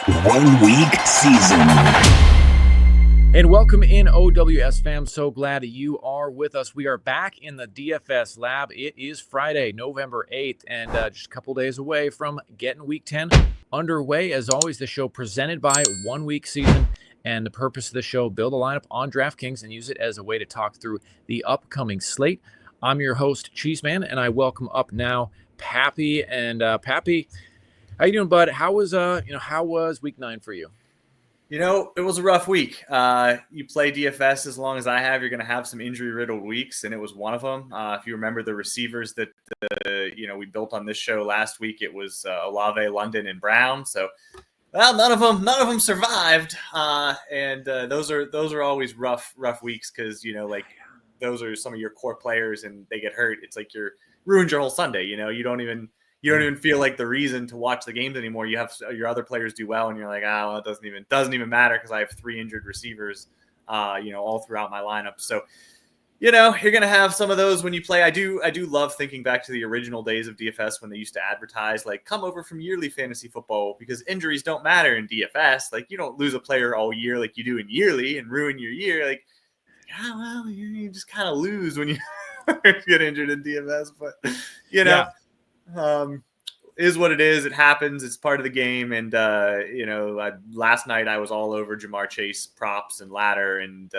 1 week season. And welcome in, OWS fam. So glad you are with us. We are back in the DFS lab. It is Friday, November 8th, and just a couple days away from getting week 10 underway. As always, the show presented by 1 week season. And the purpose of the show, build a lineup on DraftKings and use it as a way to talk through the upcoming slate. I'm your host, Cheeseman, and I welcome up now Papy. And Papy, how you doing, bud? How was week 9 for you? It was a rough week. You play DFS as long as I have, you're going to have some injury-riddled weeks, and it was one of them. If you remember the receivers that we built on this show last week, it was Olave, London, and Brown. So, well, none of them survived, and those are always rough weeks because those are some of your core players, and they get hurt. It's like ruined your whole Sunday. You don't even feel like the reason to watch the games anymore. You have your other players do well, and you're like, well, it doesn't even matter because I have 3 injured receivers, all throughout my lineup. So, you're gonna have some of those when you play. I do love thinking back to the original days of DFS when they used to advertise like, come over from yearly fantasy football because injuries don't matter in DFS. Like, you don't lose a player all year like you do in yearly and ruin your year. Like, well, you just kind of lose when you get injured in DFS, but Yeah. Is what it is. It happens. It's part of the game. And, last night I was all over Jamar Chase props and ladder and,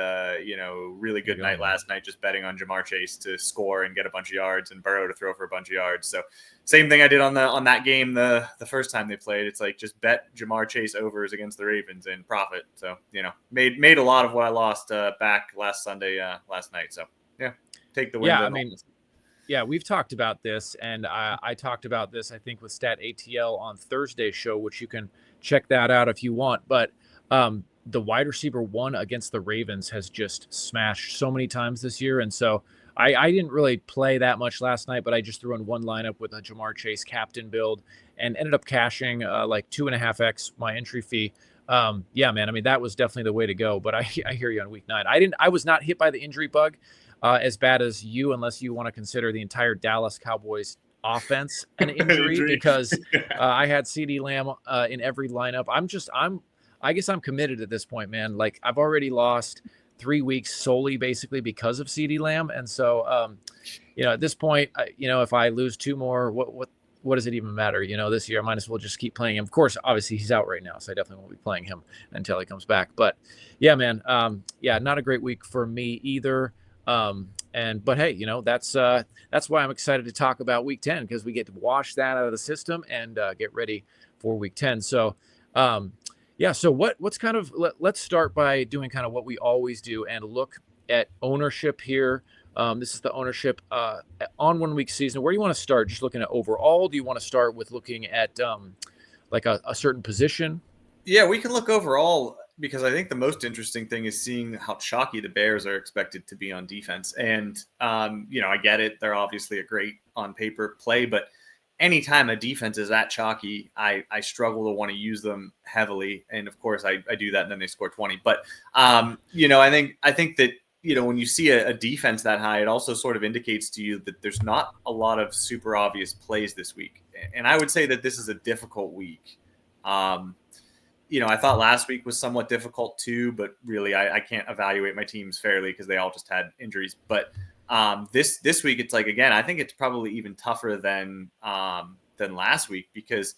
really good night last night, just betting on Jamar Chase to score and get a bunch of yards and Burrow to throw for a bunch of yards. So same thing I did on that game the first time they played. It's like just bet Jamar Chase overs against the Ravens and profit. So, made a lot of what I lost back last Sunday, last night. So, yeah, take the win. Yeah, yeah, we've talked about this, and I talked about this, I think, with Stat ATL on Thursday's show, which you can check that out if you want. But the wide receiver 1 against the Ravens has just smashed so many times this year. And so I didn't really play that much last night, but I just threw in one lineup with a Jamar Chase captain build and ended up cashing like 2.5x my entry fee. Yeah, man, I mean, that was definitely the way to go. But I hear you on week 9. I was not hit by the injury bug. As bad as you, unless you want to consider the entire Dallas Cowboys offense an injury, because I had CD Lamb in every lineup. I guess I'm committed at this point, man. Like, I've already lost 3 weeks solely basically because of CD Lamb. And so, at this point, if I lose 2 more, what does it even matter? This year I might as well just keep playing him. Of course, obviously he's out right now, so I definitely won't be playing him until he comes back. But yeah, man. Not a great week for me either. But hey, that's why I'm excited to talk about week 10, because we get to wash that out of the system and get ready for week 10. So, so what's kind of, let's start by doing kind of what we always do and look at ownership here. This is the ownership on 1 week season. Where do you want to start? Just looking at overall? Do you want to start with looking at like a certain position? Yeah, we can look overall, because I think the most interesting thing is seeing how chalky the Bears are expected to be on defense. And, I get it. They're obviously a great on paper play, but anytime a defense is that chalky, I struggle to want to use them heavily. And of course I do that and then they score 20. But, I think that, when you see a defense that high, it also sort of indicates to you that there's not a lot of super obvious plays this week. And I would say that this is a difficult week. I thought last week was somewhat difficult too, but really I can't evaluate my teams fairly because they all just had injuries. But this week, it's like, again, I think it's probably even tougher than last week, because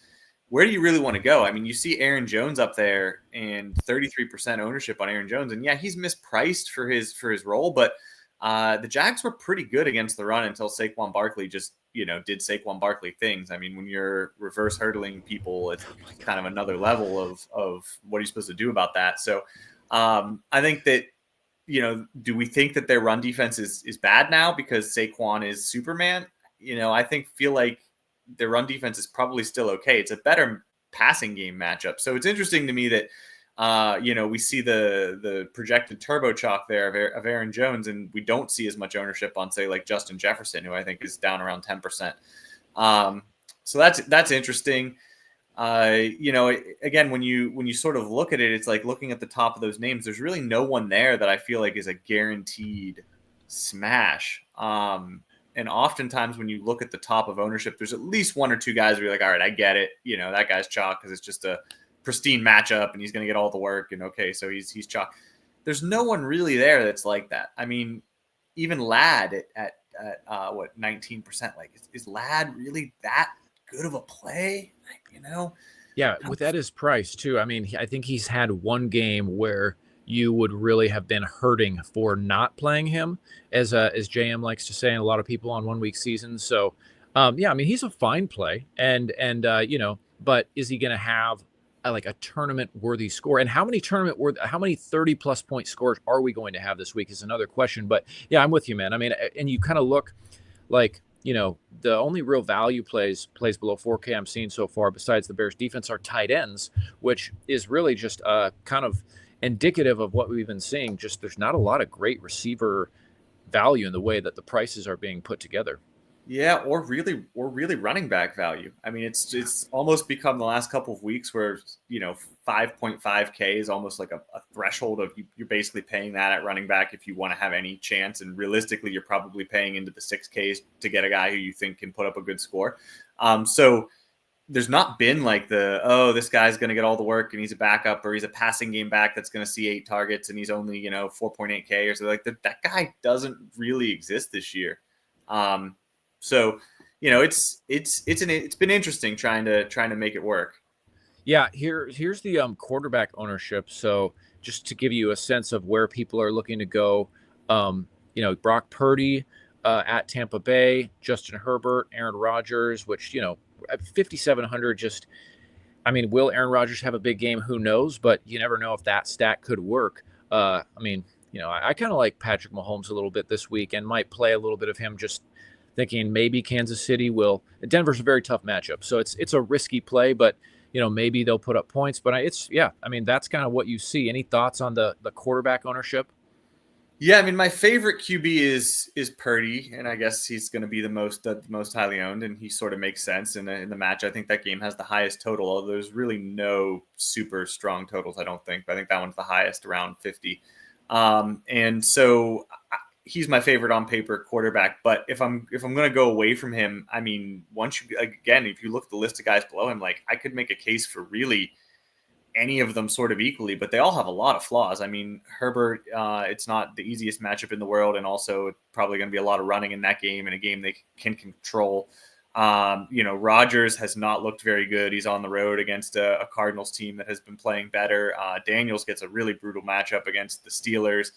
where do you really want to go? I mean, you see Aaron Jones up there and 33% ownership on Aaron Jones. And yeah, he's mispriced for his role, but the Jags were pretty good against the run until Saquon Barkley just, did Saquon Barkley things. I mean, when you're reverse hurdling people, it's kind of another level of what are you supposed to do about that? So I think that, do we think that their run defense is bad now because Saquon is Superman? Feel like their run defense is probably still okay. It's a better passing game matchup. So it's interesting to me that, we see the projected turbo chalk there of Aaron Jones, and we don't see as much ownership on, say, like Justin Jefferson, who I think is down around 10%. So that's interesting. Again, when you sort of look at it, it's like looking at the top of those names. There's really no one there that I feel like is a guaranteed smash. And oftentimes when you look at the top of ownership, there's at least 1 or 2 guys where you're like, all right, I get it. That guy's chalk because it's just a pristine matchup and he's going to get all the work. And okay, so he's chalk. There's no one really there that's like that. I mean, even Ladd at what 19%? Like, is Ladd really that good of a play? Yeah, with that his price too. I mean, I think he's had one game where you would really have been hurting for not playing him, as JM likes to say, and a lot of people on 1 week seasons. So, yeah, I mean, he's a fine play, and but is he going to have like a tournament worthy score? And how many 30+ point scores are we going to have this week is another question. But yeah, I'm with you, man. I mean, and you kind of look like, the only real value plays below 4K I'm seeing so far, besides the Bears defense, are tight ends, which is really just kind of indicative of what we've been seeing. Just there's not a lot of great receiver value in the way that the prices are being put together. Yeah, or really running back value. I mean, it's almost become the last couple of weeks where 5.5K is almost like a threshold of you're basically paying that at running back if you want to have any chance. And realistically, you're probably paying into the 6Ks to get a guy who you think can put up a good score. So there's not been like this guy's going to get all the work and he's a backup, or he's a passing game back that's going to see 8 targets and he's only 4.8K or so. Like that guy doesn't really exist this year. So, it's been interesting trying to make it work. Yeah, here's the quarterback ownership. So just to give you a sense of where people are looking to go, Brock Purdy at Tampa Bay, Justin Herbert, Aaron Rodgers, which at 5,700. Just, I mean, will Aaron Rodgers have a big game? Who knows? But you never know if that stat could work. I mean, I kind of like Patrick Mahomes a little bit this week and might play a little bit of him, just thinking maybe Kansas City will. Denver's a very tough matchup, so it's a risky play, but maybe they'll put up points. But I mean, that's kind of what you see. Any thoughts on the quarterback ownership? Yeah, I mean, my favorite QB is Purdy, and I guess he's going to be the most highly owned, and he sort of makes sense in the match. I think that game has the highest total, although there's really no super strong totals, I don't think. But I think that one's the highest, around 50. And so he's my favorite on paper quarterback. But if I'm going to go away from him, I mean, if you look at the list of guys below him, like, I could make a case for really any of them sort of equally, but they all have a lot of flaws. I mean, Herbert, it's not the easiest matchup in the world, and also probably going to be a lot of running in that game, in a game they can control. Rodgers has not looked very good. He's on the road against a Cardinals team that has been playing better. Daniels gets a really brutal matchup against the Steelers.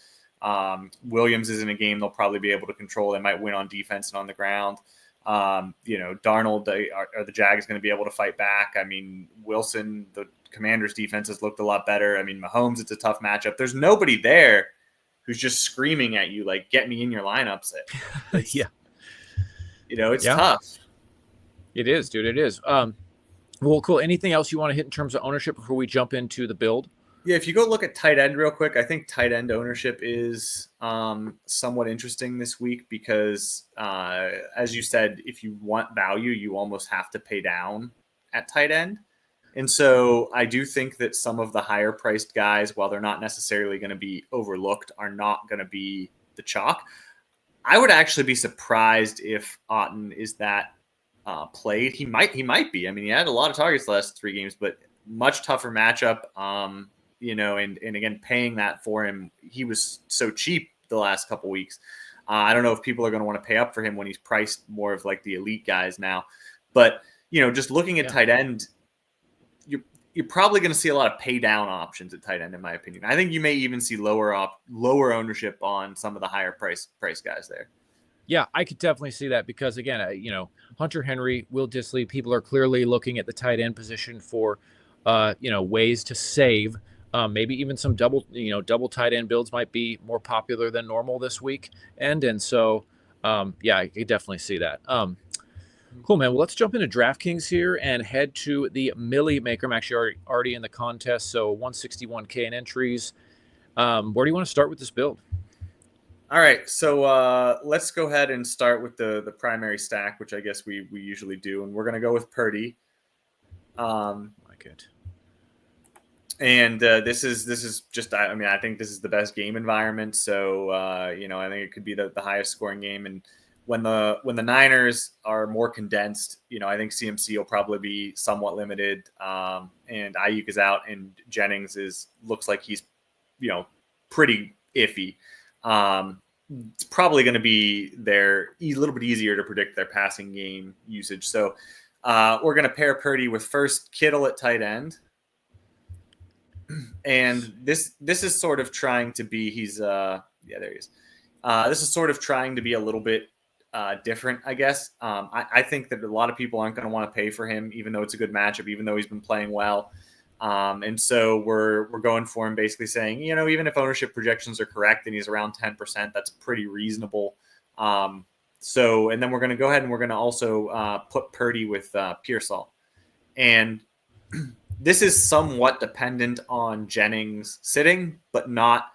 Williams is in a game they'll probably be able to control. They might win on defense and on the ground. Darnold, are the Jags going to be able to fight back? I mean, Wilson, the Commanders' defense has looked a lot better. I mean, Mahomes, it's a tough matchup. There's nobody there who's just screaming at you, like, get me in your lineups. Yeah. It's tough. It is, dude. It is. Well, cool. Anything else you want to hit in terms of ownership before we jump into the build? Yeah, if you go look at tight end real quick, I think tight end ownership is somewhat interesting this week because, as you said, if you want value, you almost have to pay down at tight end. And so I do think that some of the higher priced guys, while they're not necessarily going to be overlooked, are not going to be the chalk. I would actually be surprised if Otten is that played. He might be. I mean, he had a lot of targets the last 3 games, but much tougher matchup. And again, paying that for him, he was so cheap the last couple weeks. I don't know if people are going to want to pay up for him when he's priced more of like the elite guys now. But, just looking at tight end, you're probably going to see a lot of pay down options at tight end, in my opinion. I think you may even see lower ownership on some of the higher price guys there. Yeah, I could definitely see that because, again, Hunter Henry, Will Dissly, people are clearly looking at the tight end position for, ways to save. Maybe even some double tight end builds might be more popular than normal this week. And so, I could definitely see that. Cool, man. Well, let's jump into DraftKings here and head to the Millionaire Maker. I'm actually already in the contest, so 161K in entries. Where do you want to start with this build? All right, so let's go ahead and start with the primary stack, which I guess we usually do, and we're going to go with Purdy. Like it. And this is just, I think this is the best game environment. So, I think it could be the highest scoring game. And when the Niners are more condensed, I think CMC will probably be somewhat limited, and Ayuk is out, and Jennings looks like he's pretty iffy. It's probably going to be a little bit easier to predict their passing game usage. So we're going to pair Purdy with first Kittle at tight end. And this is sort of trying to be, there he is. This is sort of trying to be a little bit different, I guess. I think that a lot of people aren't going to want to pay for him, even though it's a good matchup, even though he's been playing well. And so we're going for him, basically saying, even if ownership projections are correct and he's around 10%, that's pretty reasonable. And then we're going to go ahead and we're going to also put Purdy with Pearsal. And this is somewhat dependent on Jennings sitting, but not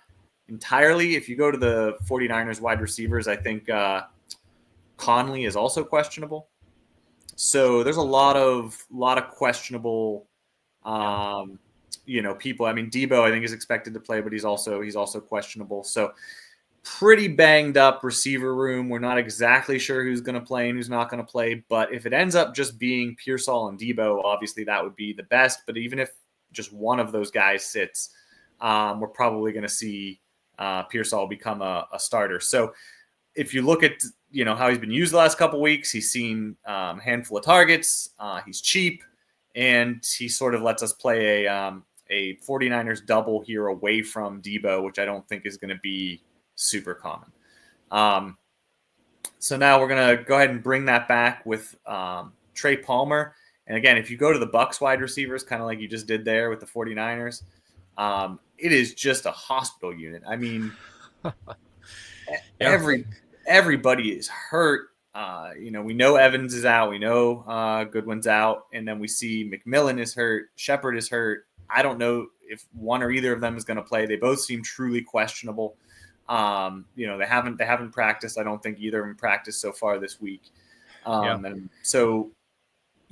entirely. If you go to the 49ers wide receivers, I think Conley is also questionable. So there's a lot of questionable people. I mean, Debo, I think, is expected to play, but he's also questionable. So pretty banged up receiver room. We're not exactly sure who's going to play and who's not going to play. But if it ends up just being Pearsall and Debo, obviously that would be the best. But even if just one of those guys sits, we're probably going to see Pearsall become a starter. So if you look at how he's been used the last couple weeks, he's seen a handful of targets. He's cheap. And he sort of lets us play a 49ers double here away from Debo, which I don't think is going to be super common. So now we're going to go ahead and bring that back with Trey Palmer. And again, if you go to the Bucs wide receivers, kind of like you just did there with the 49ers, it is just a hospital unit. I mean, everybody is hurt. We know Evans is out. We know Goodwin's out. And then we see McMillan is hurt. Shepard is hurt. I don't know if one or either of them is going to play. They both seem truly questionable. They haven't practiced. I don't think either of them practiced so far this week. And so,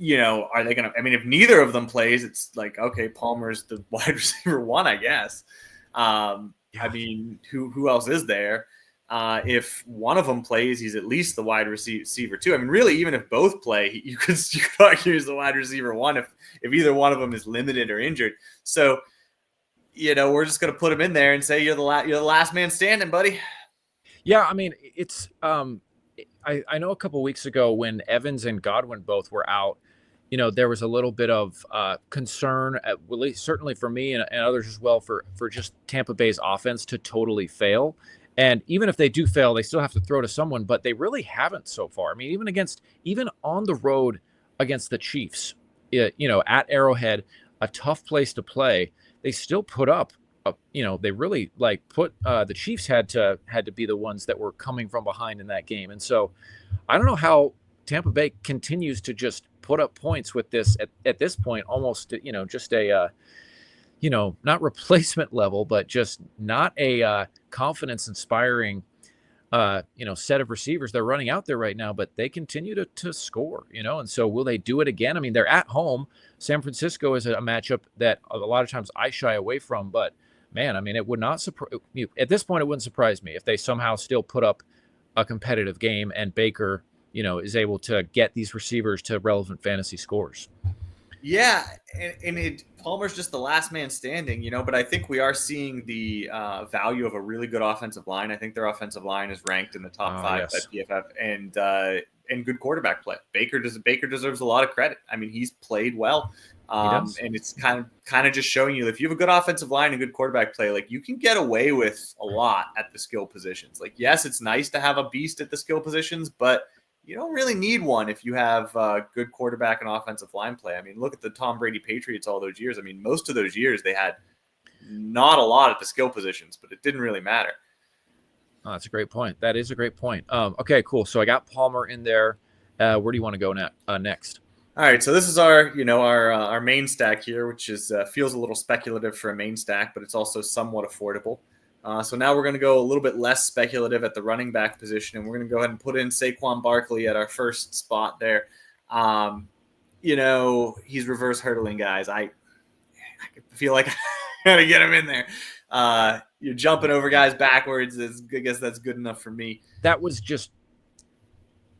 are they going to – I mean, if neither of them plays, it's like, okay, Palmer's the wide receiver one, I guess. I mean, who else is there? If one of them plays, he's at least the wide receiver two. I mean, really, even if both play, you could argue he's the wide receiver one if either one of them is limited or injured. So, we're just going to put him in there and say you're the last man standing, buddy. Yeah, I mean, it's I know a couple of weeks ago when Evans and Godwin both were out, there was a little bit of concern, at least certainly for me and others as well, for just Tampa Bay's offense to totally fail. And even if they do fail, they still have to throw to someone, but they really haven't so far. I mean, even on the road against the Chiefs, at Arrowhead, a tough place to play, they still put up, they really put the Chiefs had to be the ones that were coming from behind in that game. And so I don't know how Tampa Bay continues to just put up points with this at this point, almost, just a, not replacement level, but just not a confidence inspiring, set of receivers they're running out there right now, but they continue to score, and so will they do it again? I mean, they're at home. San Francisco is a matchup that a lot of times I shy away from, but man, I mean, it would not surprise at this point. It wouldn't surprise me if they somehow still put up a competitive game and Baker, is able to get these receivers to relevant fantasy scores. Yeah, and Palmer's just the last man standing, but I think we are seeing the value of a really good offensive line. I think their offensive line is ranked in the top 5 by PFF, and good quarterback play. Baker deserves a lot of credit. I mean, he's played well, and it's kind of just showing you if you have a good offensive line and good quarterback play, you can get away with a lot at the skill positions. Yes, it's nice to have a beast at the skill positions, but you don't really need one if you have good quarterback and offensive line play. I mean, look at the Tom Brady Patriots all those years. I mean, most of those years they had not a lot at the skill positions, but it didn't really matter. Oh, that's a great point. That is a great point. Okay, cool. So I got Palmer in there. Where do you want to go next? All right, so this is our main stack here, which is feels a little speculative for a main stack, but it's also somewhat affordable. So now we're going to go a little bit less speculative at the running back position, and we're going to go ahead and put in Saquon Barkley at our first spot there. He's reverse hurdling guys. I feel like I got to get him in there. You're jumping over guys backwards. I guess that's good enough for me. That was just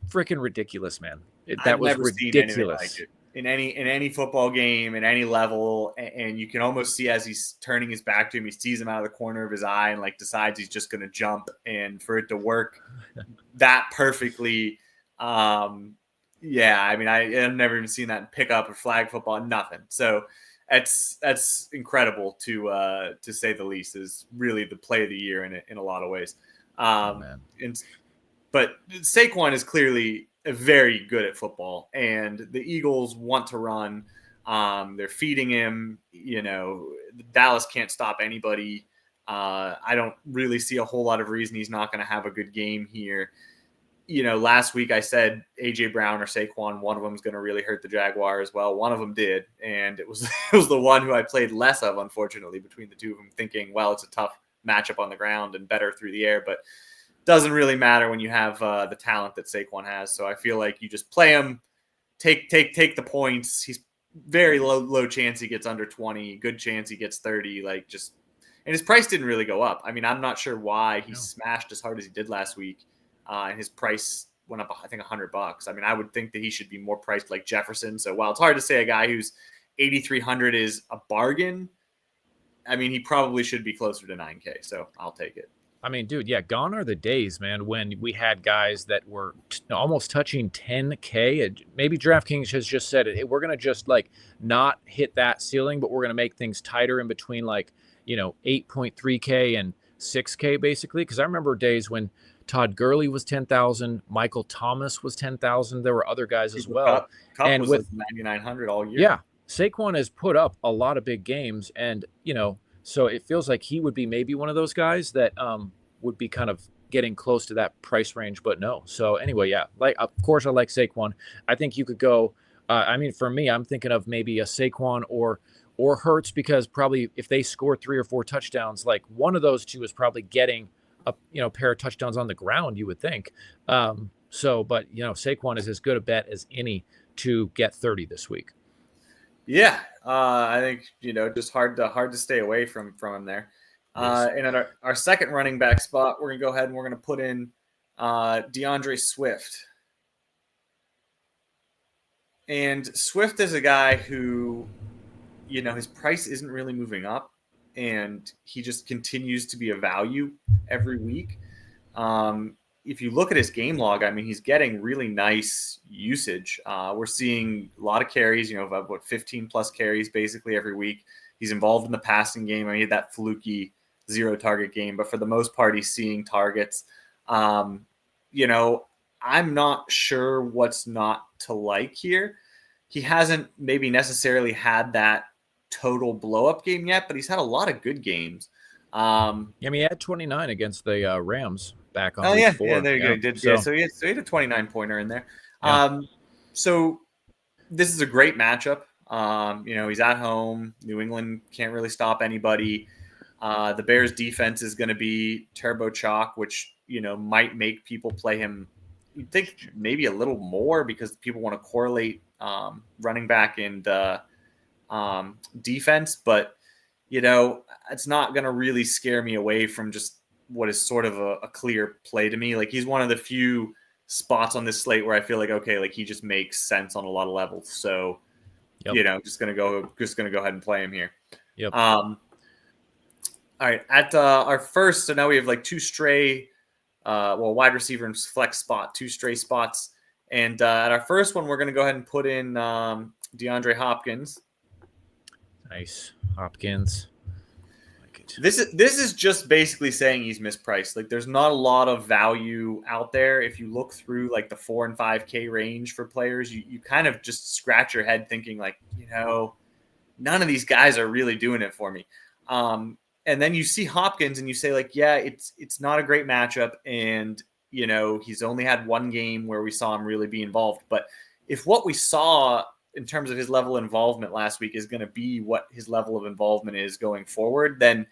freaking ridiculous, man. That I've was never seen anything like ridiculous. it in any football game, in any level. And you can almost see as he's turning his back to him, he sees him out of the corner of his eye and like decides he's just going to jump. And for it to work that perfectly, yeah, I mean, I've never even seen that in pickup or flag football, nothing. So that's incredible to say the least. Is really the play of the year in a lot of ways. But Saquon is clearly very good at football, and the Eagles want to run. They're feeding him. Dallas can't stop anybody. I don't really see a whole lot of reason he's not going to have a good game here. Last week I said A.J. Brown or Saquon, one of them is going to really hurt the Jaguars. Well, one of them did, and it was the one who I played less of, unfortunately, between the two of them, thinking, well, it's a tough matchup on the ground and better through the air, but doesn't really matter when you have the talent that Saquon has. So I feel like you just play him, take the points. He's very low chance he gets under 20, good chance he gets 30. And his price didn't really go up. I mean, I'm not sure why he smashed as hard as he did last week. And his price went up, I think, $100. I mean, I would think that he should be more priced like Jefferson. So while it's hard to say a guy who's 8,300 is a bargain, I mean, he probably should be closer to 9K. So I'll take it. I mean, dude, yeah, gone are the days, man, when we had guys that were almost touching 10K. Maybe DraftKings has just said it. We're going to just not hit that ceiling, but we're going to make things tighter in between 8.3K and 6K basically. Because I remember days when Todd Gurley was 10,000, Michael Thomas was 10,000. There were other guys as well. Cup and was with 9,900 all year. Yeah, Saquon has put up a lot of big games, and so it feels like he would be maybe one of those guys that would be kind of getting close to that price range, but no. So anyway, yeah, of course I like Saquon. I think you could go. I mean, for me, I'm thinking of maybe a Saquon or Hurts, because probably if they score 3 or 4 touchdowns, one of those two is probably getting a pair of touchdowns on the ground, you would think. But Saquon is as good a bet as any to get 30 this week. Yeah, I think just hard to stay away from him there. Yes. And at our second running back spot, we're gonna go ahead and we're gonna put in DeAndre Swift. And Swift is a guy who, his price isn't really moving up, and he just continues to be a value every week. If you look at his game log, I mean, he's getting really nice usage. We're seeing a lot of carries, about 15 plus carries basically every week. He's involved in the passing game. I mean, he had that fluky 0 target game, but for the most part, he's seeing targets. I'm not sure what's not to like here. He hasn't maybe necessarily had that total blow up game yet, but he's had a lot of good games. I mean, he had 29 against the Rams back on. Yeah, 4. Yeah, there you go. So he had a 29 pointer in there. Yeah. So this is a great matchup. He's at home. New England can't really stop anybody. The Bears defense is going to be turbo chalk, which might make people play him. You'd think maybe a little more because people want to correlate running back and defense, but it's not going to really scare me away from just what is sort of a clear play to me. He's one of the few spots on this slate where I feel like, okay, he just makes sense on a lot of levels. So, just going to go ahead and play him here. Yep. All right. At our first, so now we have 2 stray, wide receiver and flex spot, 2 stray spots. And at our first one, we're going to go ahead and put in DeAndre Hopkins. Nice. Hopkins. This is just basically saying he's mispriced. There's not a lot of value out there. If you look through the 4 and 5K range for players, you kind of just scratch your head thinking none of these guys are really doing it for me. And then you see Hopkins and you say yeah, it's not a great matchup. And, he's only had 1 game where we saw him really be involved. But if what we saw in terms of his level of involvement last week is going to be what his level of involvement is going forward, then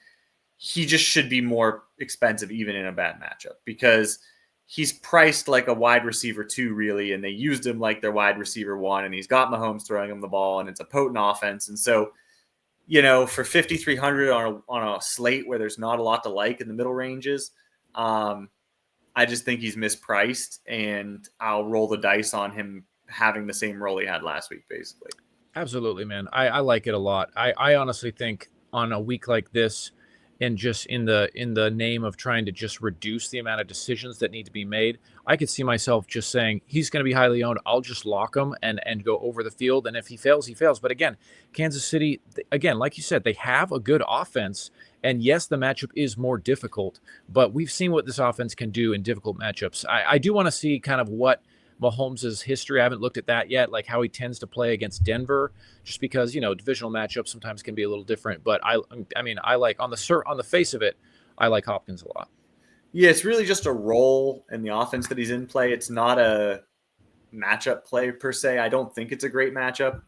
he just should be more expensive even in a bad matchup, because he's priced like a wide receiver 2 really, and they used him like their wide receiver 1, and he's got Mahomes throwing him the ball, and it's a potent offense. And so, for 5,300 on a slate where there's not a lot to like in the middle ranges, I just think he's mispriced, and I'll roll the dice on him having the same role he had last week, basically. Absolutely, man. I like it a lot. I honestly think on a week like this, and just in the name of trying to just reduce the amount of decisions that need to be made, I could see myself just saying he's going to be highly owned. I'll just lock him and go over the field. And if he fails, he fails. But again, Kansas City, again, like you said, they have a good offense. And yes, the matchup is more difficult, but we've seen what this offense can do in difficult matchups. I do want to see kind of what Mahomes' history. I haven't looked at that yet, like how he tends to play against Denver, just because, you know, divisional matchups sometimes can be a little different. But I mean, I like on the face of it, I like Hopkins a lot. Yeah, it's really just a role in the offense that he's in play. It's not a matchup play per se. I don't think it's a great matchup.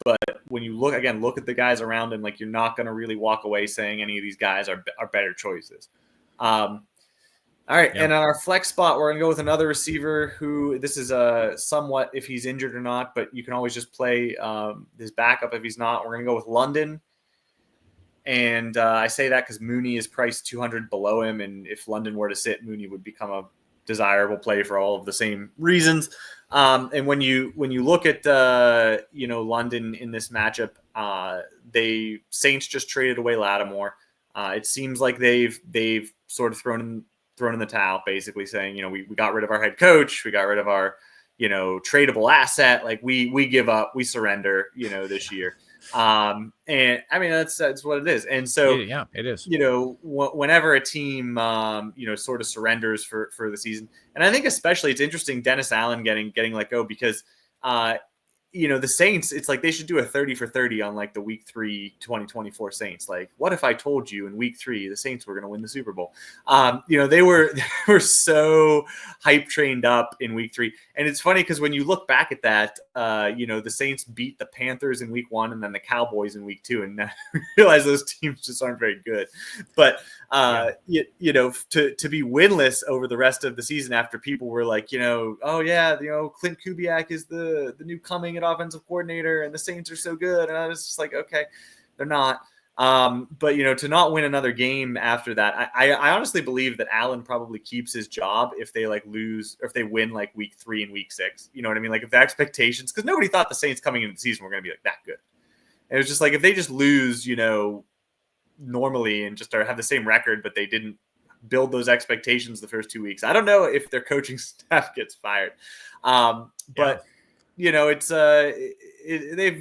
But when you look at the guys around him, like, you're not going to really walk away saying any of these guys are better choices. All right, Yeah. and on our flex spot, we're going to go with another receiver who this is somewhat if he's injured or not, but you can always just play his backup if he's not. We're going to go with London. And I say that because Mooney is priced 200 below him, and if London were to sit, Mooney would become a desirable play for all of the same reasons. And when you look at London in this matchup, they Saints just traded away Lattimore. It seems like they've sort of thrown in the towel, basically saying, we got rid of our head coach, we got rid of our tradable asset, like we give up, we surrender, this year. And I mean that's what it is. And so Yeah, it is. Whenever a team sort of surrenders for the season, and I think especially it's interesting Dennis Allen getting let go because the Saints, it's like they should do a 30 for 30 on like the week 3 2024 Saints. Like, what if I told you in week 3 the Saints were going to win the Super Bowl? They were so hype trained up in week 3. And it's funny because when you look back at that, the Saints beat the Panthers in week 1 and then the Cowboys in week 2, and now realize those teams just aren't very good. But to be winless over the rest of the season after people were like, oh yeah, Clint Kubiak is the new coming at offensive coordinator and the Saints are so good. And I was just like, okay, they're not. But to not win another game after that, I honestly believe that Allen probably keeps his job if they lose or if they win like week 3 and week 6. You know what I mean? Like if the expectations, because nobody thought the Saints coming into the season were going to be like that good. And it was just like if they just lose, normally and just have the same record, but they didn't build those expectations the first 2 weeks. I don't know if their coaching staff gets fired. But it's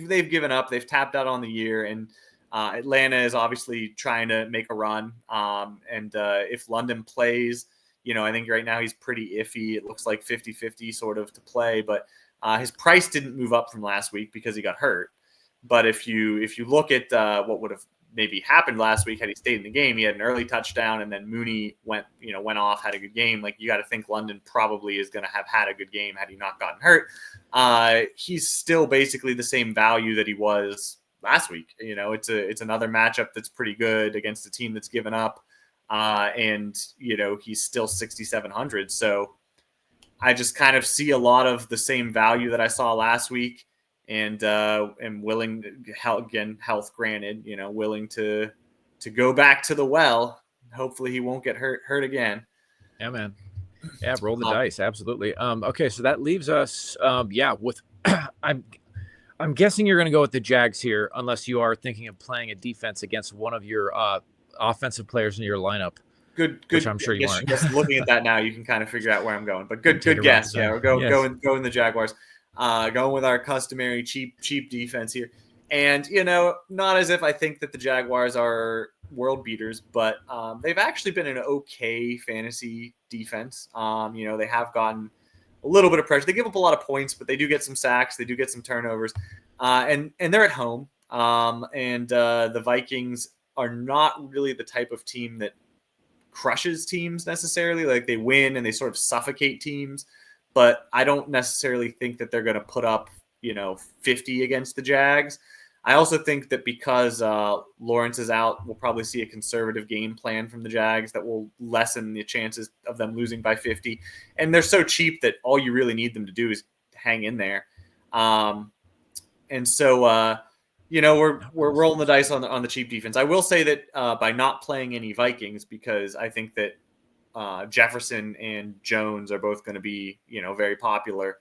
they've given up. They've tapped out on the year, and Atlanta is obviously trying to make a run. And if London plays, I think right now he's pretty iffy. It looks like 50-50 sort of to play, but his price didn't move up from last week because he got hurt. But if you look at what would have maybe happened last week had he stayed in the game, he had an early touchdown, and then Mooney went off, had a good game. Like, you got to think London probably is going to have had a good game had he not gotten hurt. He's still basically the same value that he was last week. It's another matchup that's pretty good against a team that's given up, and he's still 6,700. So I just kind of see a lot of the same value that I saw last week. And am willing, health granted, willing to go back to the well. Hopefully he won't get hurt again. Yeah, man. Yeah, roll the dice. Absolutely. Okay, so that leaves us, with I'm guessing you're going to go with the Jags here, unless you are thinking of playing a defense against one of your offensive players in your lineup. Good. Which I'm sure you aren't. Just looking at that now, you can kind of figure out where I'm going. But good guess. Yeah, we're going the Jaguars. Going with our customary cheap defense here. And, not as if I think that the Jaguars are world beaters, but they've actually been an okay fantasy defense. They have gotten a little bit of pressure. They give up a lot of points, but they do get some sacks. They do get some turnovers. And they're at home. And the Vikings are not really the type of team that crushes teams necessarily. Like, they win and they sort of suffocate teams. But I don't necessarily think that they're going to put up, 50 against the Jags. I also think that because Lawrence is out, we'll probably see a conservative game plan from the Jags that will lessen the chances of them losing by 50. And they're so cheap that all you really need them to do is hang in there. And so, we're rolling the dice on the cheap defense. I will say that by not playing any Vikings, because I think that Jefferson and Jones are both going to be, very popular.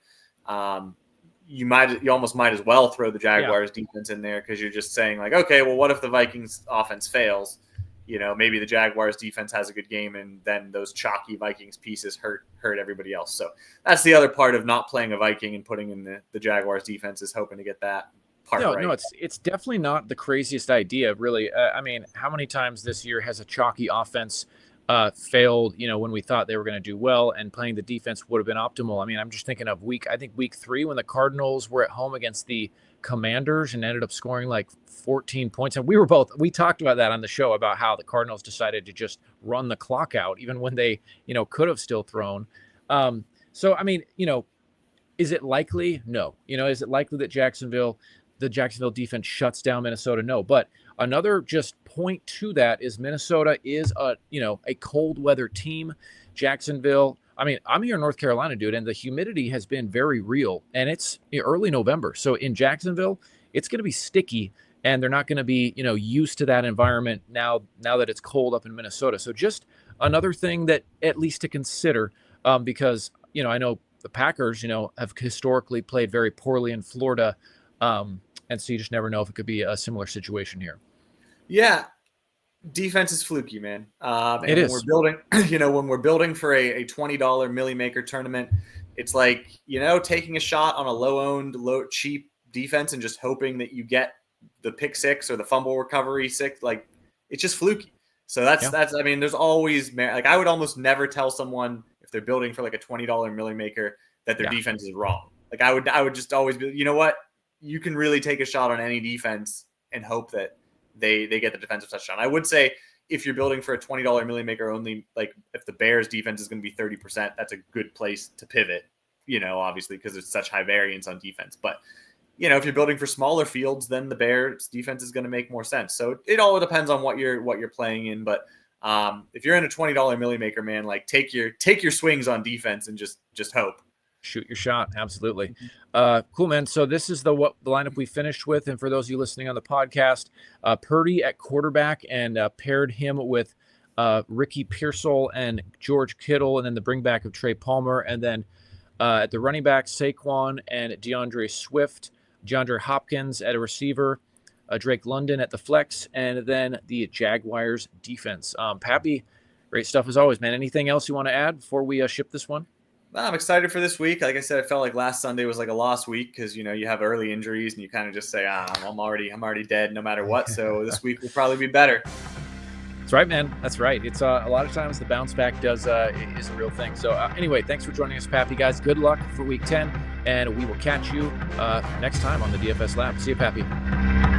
You almost might as well throw the Jaguars defense in there, because you're just saying like, okay, well, what if the Vikings offense fails? Maybe the Jaguars defense has a good game, and then those chalky Vikings pieces hurt everybody else. So that's the other part of not playing a Viking and putting in the Jaguars defense, is hoping to get that part right. No, it's definitely not the craziest idea, really. I mean, how many times this year has a chalky offense failed, when we thought they were going to do well, and playing the defense would have been optimal? I mean, I'm just thinking of week 3, when the Cardinals were at home against the Commanders and ended up scoring like 14 points. And we talked about that on the show, about how the Cardinals decided to just run the clock out, even when they, could have still thrown. So, I mean, is it likely? No. Is it likely that the Jacksonville defense shuts down Minnesota? No. But another just point to that is Minnesota is a cold weather team. Jacksonville, I mean, I'm here in North Carolina, dude, and the humidity has been very real, and it's early November. So in Jacksonville, it's going to be sticky, and they're not going to be, used to that environment now that it's cold up in Minnesota. So just another thing that at least to consider, because, I know the Packers, have historically played very poorly in Florida. And so you just never know if it could be a similar situation here. Yeah. Defense is fluky, man. It is. We're building, when we're building for a $20 Millionaire Maker tournament, it's like, taking a shot on a low-owned, cheap defense and just hoping that you get the pick six or the fumble recovery six. Like, it's just fluky. So that's, I mean, there's always, like, I would almost never tell someone if they're building for like a $20 Millionaire Maker that their defense is wrong. Like, I would just always be, you know what? You can really take a shot on any defense and hope that they get the defensive touchdown. I would say if you're building for a $20 Millionaire Maker only, like if the Bears defense is going to be 30%, that's a good place to pivot, obviously, because it's such high variance on defense. But, if you're building for smaller fields, then the Bears defense is going to make more sense. So it all depends on what you're playing in. But if you're in a $20 Millionaire Maker, man, like take your swings on defense and just hope. Shoot your shot. Absolutely. Cool, man. So this is the lineup we finished with. And for those of you listening on the podcast, Purdy at quarterback, and paired him with Ricky Pearsall and George Kittle, and then the bring back of Trey Palmer. And then at the running back, Saquon and DeAndre Swift, DeAndre Hopkins at a receiver, Drake London at the flex, and then the Jaguars defense. Papy, great stuff as always, man. Anything else you want to add before we ship this one? I'm excited for this week. Like I said, I felt like last Sunday was like a lost week because, you have early injuries and you kind of just say, I'm already dead no matter what. So this week will probably be better. That's right, man. That's right. It's a lot of times the bounce back is a real thing. So anyway, thanks for joining us, Papy, guys. Good luck for week 10, and we will catch you next time on the DFS Lab. See you, Papy.